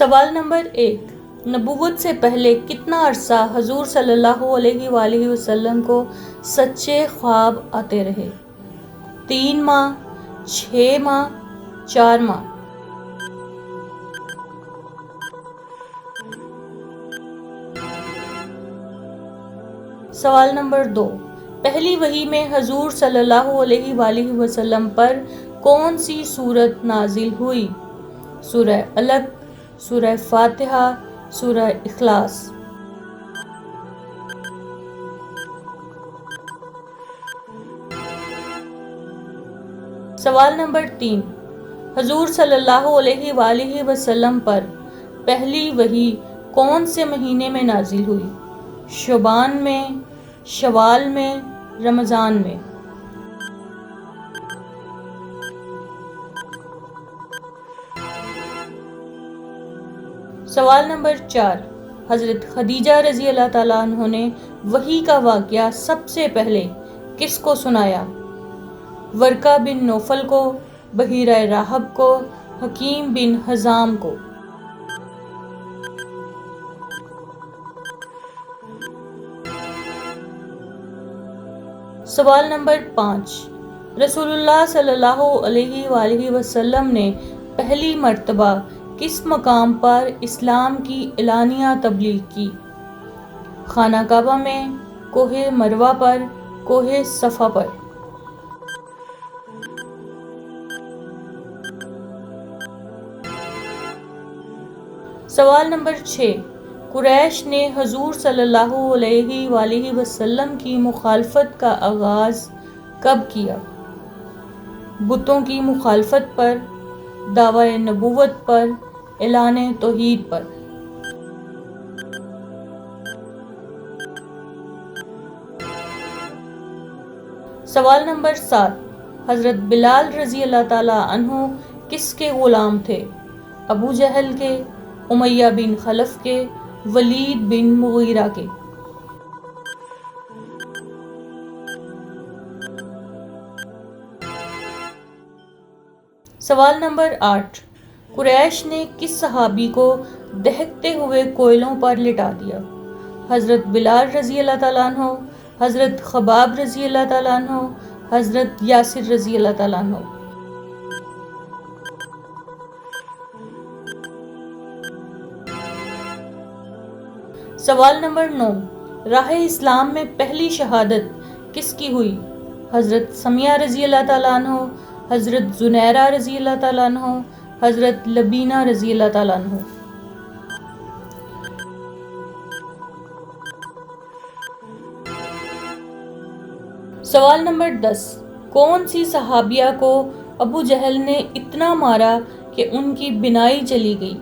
سوال نمبر 1، نبوت سے پہلے کتنا عرصہ حضور صلی اللہ علیہ وآلہ وسلم کو سچے خواب آتے رہے؟ 3 ماہ، 6 ماہ، 4 ماہ؟ سوال نمبر 2، پہلی وحی میں حضور صلی اللہ علیہ وآلہ وسلم پر کون سی سورت نازل ہوئی؟ سورہ علق، سورہ فاتحہ، سورہ اخلاص؟ سوال نمبر 3، حضور صلی اللہ علیہ وآلہ وسلم پر پہلی وحی کون سے مہینے میں نازل ہوئی؟ شعبان میں، شوال میں، رمضان میں؟ سوال نمبر 4، حضرت خدیجہ رضی اللہ تعالیٰ عنہ نے وحی کا واقعہ سب سے پہلے کس کو سنایا؟ ورقہ بن نوفل کو، بحیرہ راہب کو، حکیم بن حزام کو؟ سوال نمبر 5، رسول اللہ صلی اللہ علیہ وآلہ وسلم نے پہلی مرتبہ کس مقام پر اسلام کی اعلانیہ تبلیغ کی؟ خانہ کعبہ میں، کوہ مروہ پر، کوہ صفا پر؟ سوال نمبر 6، قریش نے حضور صلی اللہ علیہ وآلہ وسلم کی مخالفت کا آغاز کب کیا؟ بتوں کی مخالفت پر، دعوی نبوت پر، اعلان توحید پر؟ سوال نمبر 7، حضرت بلال رضی اللہ تعالیٰ عنہ کس کے غلام تھے؟ ابو جہل کے، امیہ بن خلف کے، ولید بن مغیرہ کے؟ سوال نمبر 8، قریش نے کس صحابی کو دہکتے ہوئے کوئلوں پر لٹا دیا؟ حضرت بلال رضی اللہ تعالیٰ عنہ، حضرت خباب رضی اللہ تعالیٰ عنہ، حضرت یاسر رضی اللہ تعالیٰ عنہ؟ سوال نمبر 9، راہ اسلام میں پہلی شہادت کس کی ہوئی؟ حضرت سمیہ رضی اللہ تعالیٰ عنہ، حضرت زنیرہ رضی اللہ تعالیٰ عنہ، حضرت لبینہ رضی اللہ تعالیٰ عنہ؟ سوال نمبر 10، کون سی صحابیہ کو ابو جہل نے اتنا مارا کہ ان کی بینائی چلی گئی؟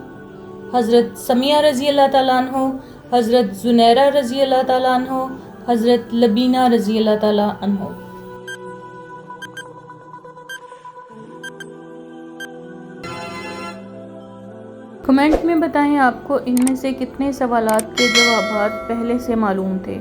حضرت سمیہ رضی اللہ تعالیٰ عنہ، حضرت زنیرہ رضی اللہ تعالیٰ عنہ، حضرت لبینہ رضی اللہ تعالیٰ عنہ؟ کمنٹ میں بتائیں آپ کو ان میں سے کتنے سوالات کے جوابات پہلے سے معلوم تھے۔